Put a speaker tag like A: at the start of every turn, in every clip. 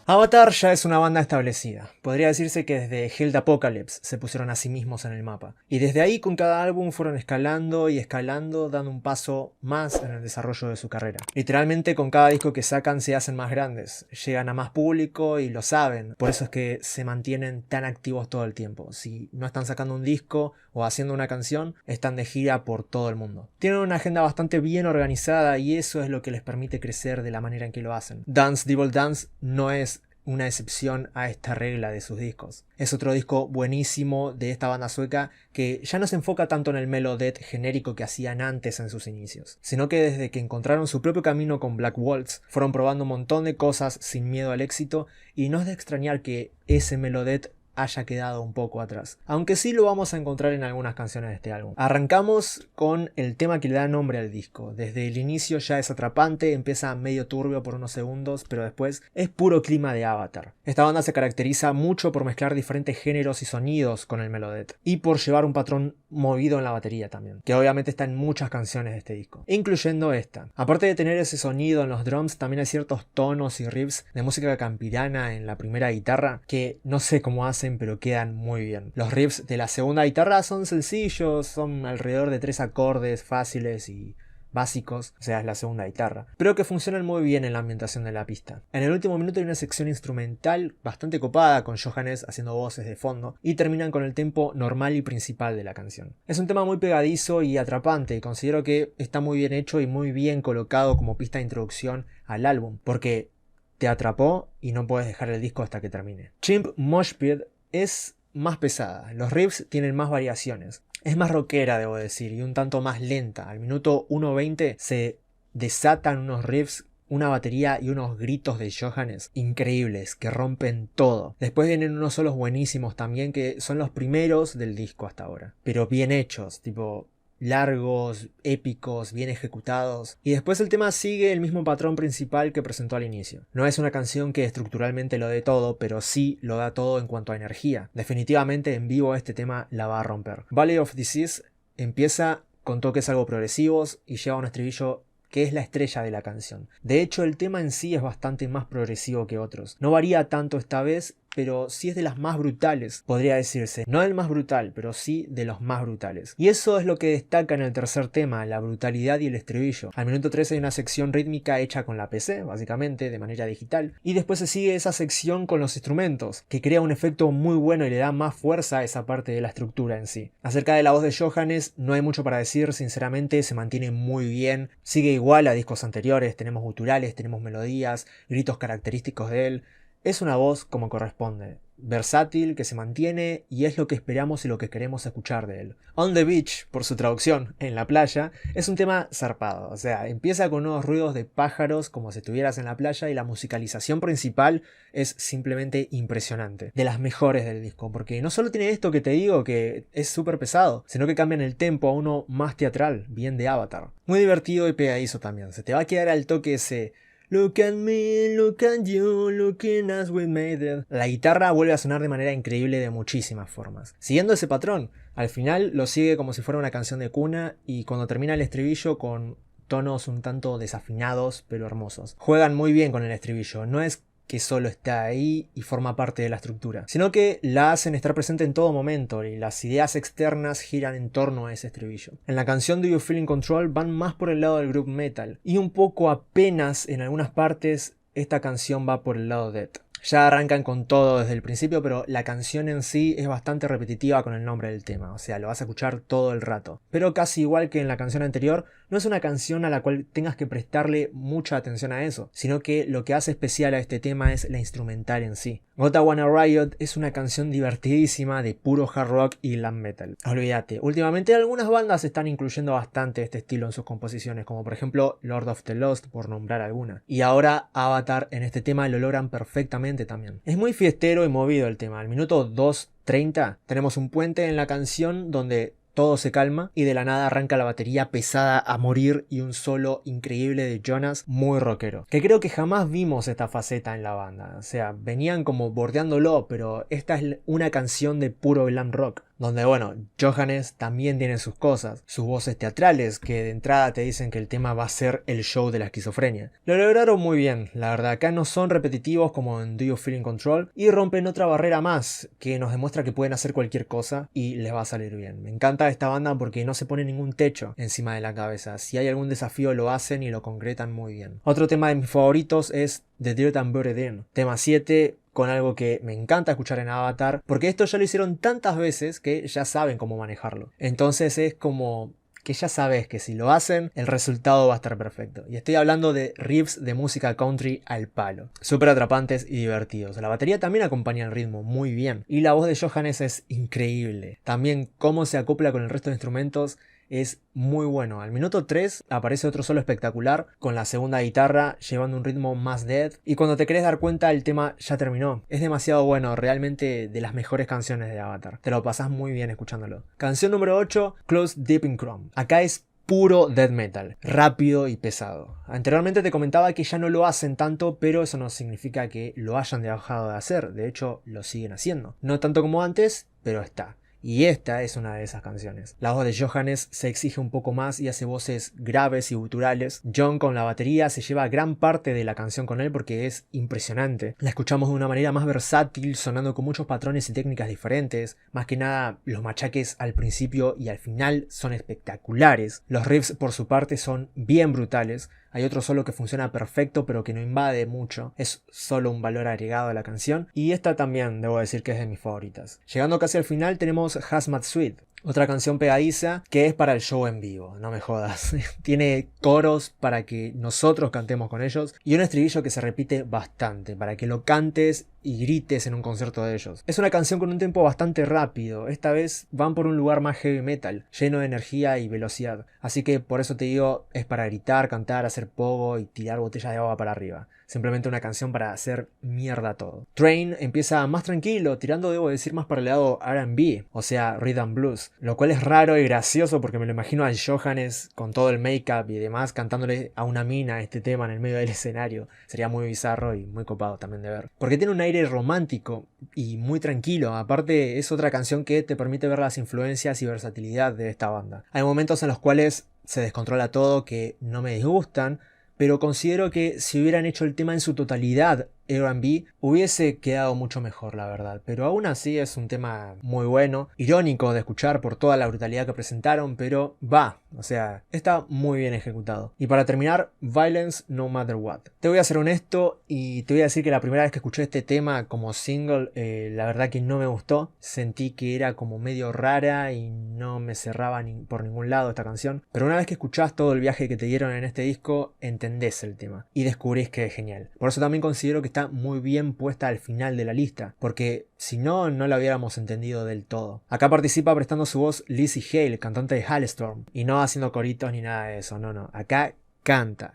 A: Avatar ya es una banda establecida. Podría decirse que desde Hell'd Apocalypse se pusieron a sí mismos en el mapa. Y desde ahí con cada álbum fueron escalando y escalando, dando un paso más en el desarrollo de su carrera. Literalmente con cada disco que sacan se hacen más grandes, llegan a más público y lo saben. Por eso es que se mantienen tan activos todo el tiempo. Si no están sacando un disco o haciendo una canción, están de gira por todo el mundo. Tienen una agenda bastante bien organizada y eso es lo que les permite crecer de la manera en que lo hacen. Dance Devil Dance no es una excepción a esta regla de sus discos. Es otro disco buenísimo de esta banda sueca que ya no se enfoca tanto en el melodeath genérico que hacían antes en sus inicios, sino que desde que encontraron su propio camino con Black Waltz fueron probando un montón de cosas sin miedo al éxito, y no es de extrañar que ese melodeath haya quedado un poco atrás, aunque sí lo vamos a encontrar en algunas canciones de este álbum. Arrancamos con el tema que le da nombre al disco. Desde el inicio ya es atrapante, empieza medio turbio por unos segundos, pero después es puro clima de Avatar. Esta banda se caracteriza mucho por mezclar diferentes géneros y sonidos con el melodeath, y por llevar un patrón movido en la batería también, que obviamente está en muchas canciones de este disco, incluyendo esta. Aparte de tener ese sonido en los drums, también hay ciertos tonos y riffs de música campirana en la primera guitarra que no sé cómo hacen, pero quedan muy bien. Los riffs de la segunda guitarra son sencillos, son alrededor de 3 acordes fáciles y básicos, o sea, es la segunda guitarra, pero que funcionan muy bien en la ambientación de la pista. En el último minuto hay una sección instrumental bastante copada con Johannes haciendo voces de fondo, y terminan con el tempo normal y principal de la canción. Es un tema muy pegadizo y atrapante, y considero que está muy bien hecho y muy bien colocado como pista de introducción al álbum, porque te atrapó y no puedes dejar el disco hasta que termine. Chimp Mosh Pit es más pesada, los riffs tienen más variaciones, es más rockera debo decir, y un tanto más lenta. Al minuto 1:20 se desatan unos riffs, una batería y unos gritos de Johannes increíbles que rompen todo. Después vienen unos solos buenísimos también, que son los primeros del disco hasta ahora, pero bien hechos, tipo largos, épicos, bien ejecutados. Y después el tema sigue el mismo patrón principal que presentó al inicio. No es una canción que estructuralmente lo dé todo, pero sí lo da todo en cuanto a energía. Definitivamente en vivo este tema la va a romper. Valley of Disease empieza con toques algo progresivos y lleva un estribillo que es la estrella de la canción. De hecho, el tema en sí es bastante más progresivo que otros. No varía tanto esta vez, pero sí es de las más brutales, podría decirse. No el más brutal, pero sí de los más brutales. Y eso es lo que destaca en el tercer tema, la brutalidad y el estribillo. Al minuto 13 hay una sección rítmica hecha con la PC, básicamente, de manera digital. Y después se sigue esa sección con los instrumentos, que crea un efecto muy bueno y le da más fuerza a esa parte de la estructura en sí. Acerca de la voz de Johannes, no hay mucho para decir, sinceramente, se mantiene muy bien. Sigue igual a discos anteriores, tenemos guturales, tenemos melodías, gritos característicos de él. Es una voz como corresponde, versátil, que se mantiene y es lo que esperamos y lo que queremos escuchar de él. On the Beach, por su traducción, en la playa, es un tema zarpado, o sea, empieza con unos ruidos de pájaros como si estuvieras en la playa, y la musicalización principal es simplemente impresionante, de las mejores del disco, porque no solo tiene esto que te digo que es súper pesado, sino que cambian el tempo a uno más teatral, bien de Avatar. Muy divertido y pegadizo también, se te va a quedar al toque ese "Look at me, look at you, looking as we made it". La guitarra vuelve a sonar de manera increíble de muchísimas formas. Siguiendo ese patrón, al final lo sigue como si fuera una canción de cuna, y cuando termina el estribillo con tonos un tanto desafinados pero hermosos. Juegan muy bien con el estribillo, no es que solo está ahí y forma parte de la estructura, sino que la hacen estar presente en todo momento, y las ideas externas giran en torno a ese estribillo. En la canción Do You Feel in Control van más por el lado del group metal, y un poco apenas en algunas partes esta canción va por el lado death. Ya arrancan con todo desde el principio, pero la canción en sí es bastante repetitiva con el nombre del tema, o sea, lo vas a escuchar todo el rato. Pero casi igual que en la canción anterior, no es una canción a la cual tengas que prestarle mucha atención a eso, sino que lo que hace especial a este tema es la instrumental en sí. Gotta Wanna Riot es una canción divertidísima de puro hard rock y glam metal. Olvídate, últimamente algunas bandas están incluyendo bastante este estilo en sus composiciones, como por ejemplo Lord of the Lost, por nombrar alguna. Y ahora Avatar en este tema lo logran perfectamente también. Es muy fiestero y movido el tema. Al minuto 2:30 tenemos un puente en la canción donde todo se calma y de la nada arranca la batería pesada a morir y un solo increíble de Jonas muy rockero, que creo que jamás vimos esta faceta en la banda. O sea, venían como bordeándolo, pero esta es una canción de puro glam rock. donde bueno, Johannes también tiene sus cosas, sus voces teatrales que de entrada te dicen que el tema va a ser el show de la esquizofrenia. Lo lograron muy bien, la verdad, acá no son repetitivos como en Do You Feel in Control y rompen otra barrera más que nos demuestra que pueden hacer cualquier cosa y les va a salir bien. Me encanta esta banda porque no se pone ningún techo encima de la cabeza, si hay algún desafío lo hacen y lo concretan muy bien. Otro tema de mis favoritos es The Dirt and Buried In, tema 7, con algo que me encanta escuchar en Avatar, porque esto ya lo hicieron tantas veces que ya saben cómo manejarlo. Entonces es como que ya sabes que si lo hacen, el resultado va a estar perfecto. Y estoy hablando de riffs de música country al palo, súper atrapantes y divertidos. La batería también acompaña el ritmo muy bien, y la voz de Johannes es increíble. También cómo se acopla con el resto de instrumentos es muy bueno. Al minuto 3 aparece otro solo espectacular con la segunda guitarra llevando un ritmo más dead y cuando te querés dar cuenta el tema ya terminó. Es demasiado bueno, realmente de las mejores canciones de Avatar. Te lo pasás muy bien escuchándolo. Canción número 8, Close Deep in Chrome. Acá es puro death metal, rápido y pesado. Anteriormente te comentaba que ya no lo hacen tanto, pero eso no significa que lo hayan dejado de hacer. De hecho, lo siguen haciendo. No tanto como antes, pero está. Y esta es una de esas canciones. La voz de Johannes se exige un poco más y hace voces graves y guturales. John con la batería se lleva gran parte de la canción con él porque es impresionante. La escuchamos de una manera más versátil, sonando con muchos patrones y técnicas diferentes. Más que nada, los machaques al principio y al final son espectaculares. Los riffs por su parte son bien brutales. Hay otro solo que funciona perfecto pero que no invade mucho. Es solo un valor agregado a la canción. Y esta también debo decir que es de mis favoritas. Llegando casi al final tenemos Hazmat Suite. Otra canción pegadiza que es para el show en vivo, no me jodas. Tiene coros para que nosotros cantemos con ellos y un estribillo que se repite bastante para que lo cantes y grites en un concierto de ellos. Es una canción con un tempo bastante rápido, esta vez van por un lugar más heavy metal, lleno de energía y velocidad. Así que por eso te digo, es para gritar, cantar, hacer pogo y tirar botellas de agua para arriba. Simplemente una canción para hacer mierda todo. Train empieza más tranquilo, tirando debo decir más para el lado R&B, o sea Rhythm Blues, lo cual es raro y gracioso porque me lo imagino a Johannes con todo el make-up y demás cantándole a una mina este tema en el medio del escenario. Sería muy bizarro y muy copado también de ver. Porque tiene un aire romántico y muy tranquilo, aparte es otra canción que te permite ver las influencias y versatilidad de esta banda. Hay momentos en los cuales se descontrola todo que no me disgustan, pero considero que si hubieran hecho el tema en su totalidad R&B hubiese quedado mucho mejor, la verdad, pero aún así es un tema muy bueno, irónico de escuchar por toda la brutalidad que presentaron, pero va, o sea, está muy bien ejecutado. Y para terminar, Violence No Matter What. Te voy a ser honesto y te voy a decir que la primera vez que escuché este tema como single, la verdad que no me gustó, sentí que era como medio rara y no me cerraba por ningún lado esta canción, pero una vez que escuchás todo el viaje que te dieron en este disco, entendés el tema y descubrís que es genial. Por eso también considero que está muy bien puesta al final de la lista, porque si no, no la hubiéramos entendido del todo. Acá participa prestando su voz Lizzie Hale, cantante de Halestorm, y no haciendo coritos ni nada de eso, no. Acá canta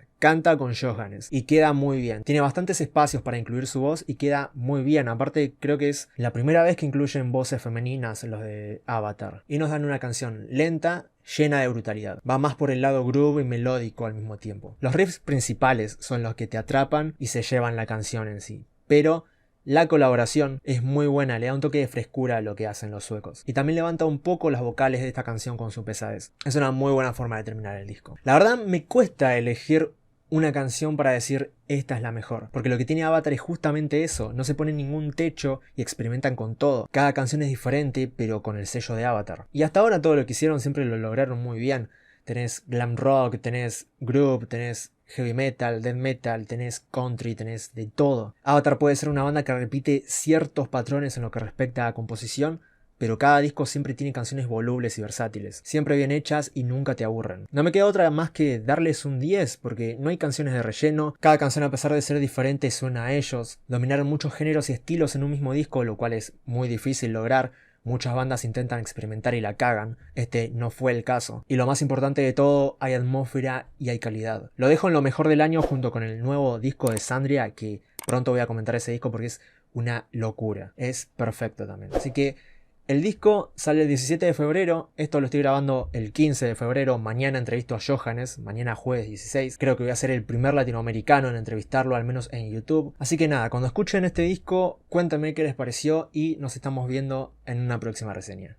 A: con Johannes y queda muy bien. Tiene bastantes espacios para incluir su voz y queda muy bien. Aparte creo que es la primera vez que incluyen voces femeninas en los de Avatar. Y nos dan una canción lenta, llena de brutalidad. Va más por el lado groove y melódico al mismo tiempo. Los riffs principales son los que te atrapan y se llevan la canción en sí. Pero la colaboración es muy buena, le da un toque de frescura a lo que hacen los suecos. Y también levanta un poco las vocales de esta canción con su pesadez. Es una muy buena forma de terminar el disco. La verdad me cuesta elegir una canción para decir esta es la mejor, porque lo que tiene Avatar es justamente eso, no se pone ningún techo y experimentan con todo. Cada canción es diferente, pero con el sello de Avatar. Y hasta ahora todo lo que hicieron siempre lo lograron muy bien. Tenés glam rock, tenés groove, tenés heavy metal, death metal, tenés country, tenés de todo. Avatar puede ser una banda que repite ciertos patrones en lo que respecta a composición, pero cada disco siempre tiene canciones volubles y versátiles, siempre bien hechas y nunca te aburren. No me queda otra más que darles un 10, porque no hay canciones de relleno, cada canción a pesar de ser diferente suena a ellos, dominaron muchos géneros y estilos en un mismo disco, lo cual es muy difícil lograr. Muchas bandas intentan experimentar y la cagan, este no fue el caso. Y lo más importante de todo, hay atmósfera y hay calidad. Lo dejo en lo mejor del año junto con el nuevo disco de Sandria, que pronto voy a comentar ese disco porque es una locura. Es perfecto también. Así que el disco sale el 17 de febrero, esto lo estoy grabando el 15 de febrero, mañana entrevisto a Johannes, mañana jueves 16, creo que voy a ser el primer latinoamericano en entrevistarlo, al menos en YouTube. Así que nada, cuando escuchen este disco, cuéntame qué les pareció y nos estamos viendo en una próxima reseña.